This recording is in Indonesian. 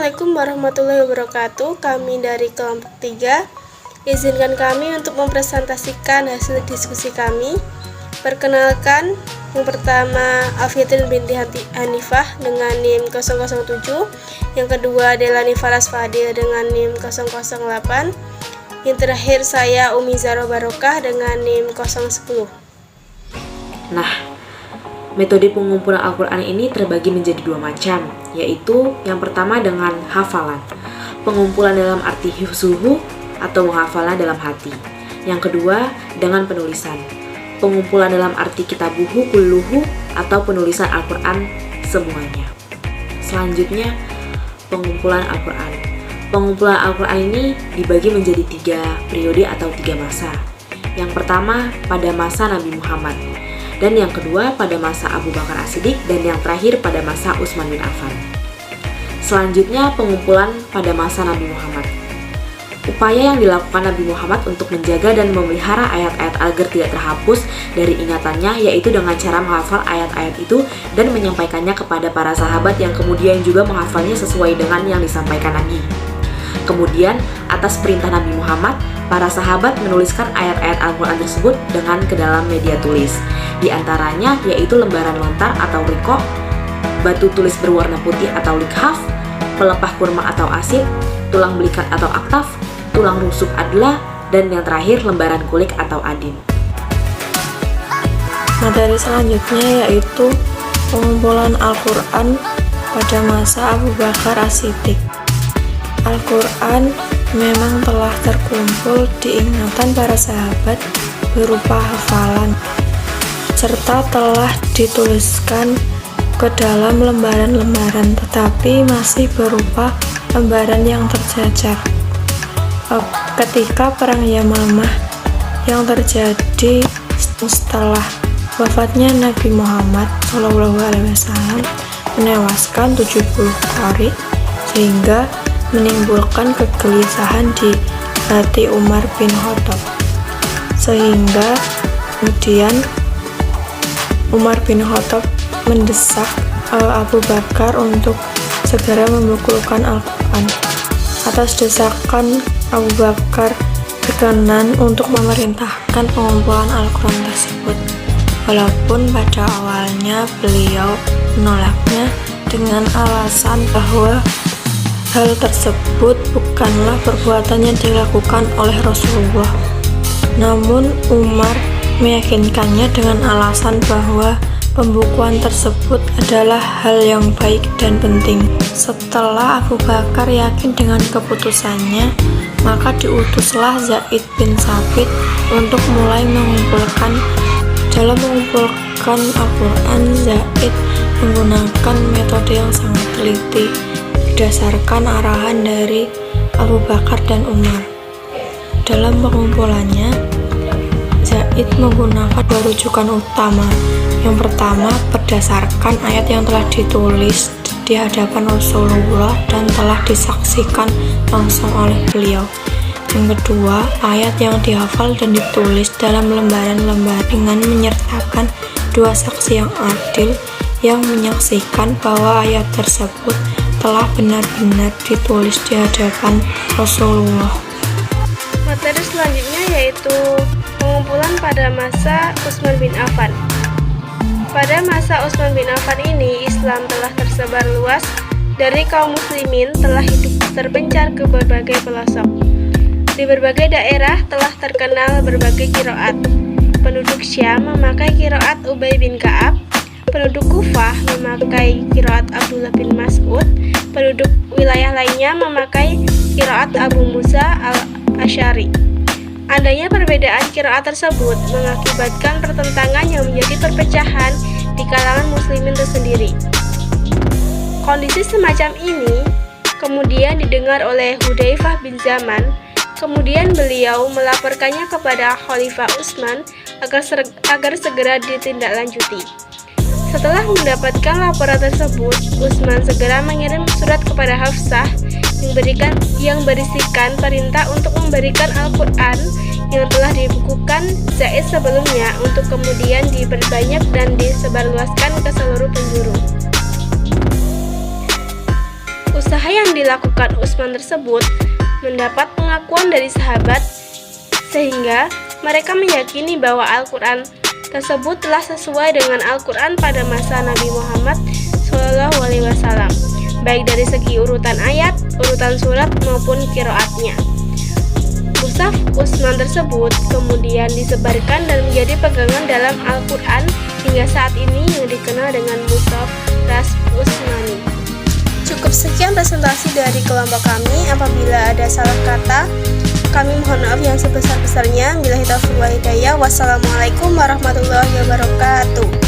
Assalamualaikum warahmatullahi wabarakatuh. Kami dari kelompok 3. Izinkan kami untuk mempresentasikan hasil diskusi kami. Perkenalkan, yang pertama Alfiatin binti Hanifah dengan NIM 007. Yang kedua Delani Faras Fadil dengan NIM 008. Yang terakhir saya Umi Zaro Barokah dengan NIM 010. Nah, metode pengumpulan Al-Quran ini terbagi menjadi dua macam, yaitu yang pertama dengan hafalan, pengumpulan dalam arti hifzuhu atau menghafalnya dalam hati. Yang kedua dengan penulisan, pengumpulan dalam arti kitabuhu kulluhu atau penulisan Al-Quran semuanya. Selanjutnya, pengumpulan Al-Quran. Pengumpulan Al-Quran ini dibagi menjadi 3 periode atau 3 masa. Yang pertama pada masa Nabi Muhammad, dan yang kedua pada masa Abu Bakar As-Siddiq, dan yang terakhir pada masa Utsman bin Affan. Selanjutnya pengumpulan pada masa Nabi Muhammad. Upaya yang dilakukan Nabi Muhammad untuk menjaga dan memelihara ayat-ayat agar tidak terhapus dari ingatannya, yaitu dengan cara menghafal ayat-ayat itu dan menyampaikannya kepada para sahabat yang kemudian juga menghafalnya sesuai dengan yang disampaikan Nabi. Kemudian, atas perintah Nabi Muhammad, para sahabat menuliskan ayat-ayat Al-Quran tersebut dengan ke dalam media tulis. Di antaranya yaitu lembaran lontar atau riko, batu tulis berwarna putih atau likhaf, pelepah kurma atau asid, tulang belikat atau aktaf, tulang rusuk adlah, dan yang terakhir lembaran kulik atau adin. Materi selanjutnya yaitu pengumpulan Al-Quran pada masa Abu Bakar As-Siddiq. Al-Quran memang telah terkumpul di ingatan para sahabat berupa hafalan, serta telah dituliskan ke dalam lembaran-lembaran, tetapi masih berupa lembaran yang tercecer. Ketika Perang Yamamah yang terjadi setelah wafatnya Nabi Muhammad SAW menewaskan 70 qari, sehingga menimbulkan kegelisahan di hati Umar bin Khattab, sehingga kemudian Umar bin Khattab mendesak Abu Bakar untuk segera membukukan Al-Quran. Atas desakan Abu Bakar berkenan untuk memerintahkan pengumpulan Al-Quran tersebut, walaupun pada awalnya beliau menolaknya dengan alasan bahwa hal tersebut bukanlah perbuatan yang dilakukan oleh Rasulullah. Namun Umar meyakinkannya dengan alasan bahwa pembukuan tersebut adalah hal yang baik dan penting. Setelah Abu Bakar yakin dengan keputusannya, maka diutuslah Zaid bin Tsabit untuk mulai mengumpulkan. Dalam mengumpulkan Al-Quran, Zaid menggunakan metode yang sangat teliti berdasarkan arahan dari Abu Bakar dan Umar. Dalam pengumpulannya, Zaid menggunakan 2 rujukan utama. Yang pertama, berdasarkan ayat yang telah ditulis di hadapan Rasulullah dan telah disaksikan langsung oleh beliau. Yang kedua, ayat yang dihafal dan ditulis dalam lembaran-lembaran dengan menyertakan 2 saksi yang adil yang menyaksikan bahwa ayat tersebut telah benar-benar ditulis di hadapan Rasulullah. Materi selanjutnya yaitu pengumpulan pada masa Utsman bin Affan. Pada masa Utsman bin Affan ini, Islam telah tersebar luas, dari kaum muslimin telah hidup terpencar ke berbagai pelosok. Di berbagai daerah telah terkenal berbagai qiraat. Penduduk Syam memakai qiraat Ubay bin Ka'ab, penduduk Kufah memakai qiraat Abdullah bin Mas'ud, penduduk wilayah lainnya memakai qiraat Abu Musa al-Asy'ari. Adanya perbedaan qiraat tersebut mengakibatkan pertentangan yang menjadi perpecahan di kalangan muslimin tersendiri. Kondisi semacam ini kemudian didengar oleh Hudzaifah bin Zaman. Kemudian beliau melaporkannya kepada Khalifah Utsman agar segera ditindaklanjuti. Setelah mendapatkan laporan tersebut, Utsman segera mengirim surat kepada Hafsah yang berisikan perintah untuk memberikan Al-Quran yang telah dibukukan Zaid sebelumnya untuk kemudian diperbanyak dan disebarluaskan ke seluruh penjuru. Usaha yang dilakukan Utsman tersebut mendapat pengakuan dari sahabat sehingga mereka meyakini bahwa Al-Quran tersebut telah sesuai dengan Al-Quran pada masa Nabi Muhammad SAW, baik dari segi urutan ayat, urutan surat maupun qiraatnya. Mushaf Utsman tersebut kemudian disebarkan dan menjadi pegangan dalam Al-Quran hingga saat ini yang dikenal dengan Mushaf Ras Utsmani. Cukup sekian presentasi dari kelompok kami. Apabila ada salah kata, kami mohon maaf yang sebesar-besarnya. Billahi taufiq wal hidayah. Wassalamualaikum warahmatullahi wabarakatuh.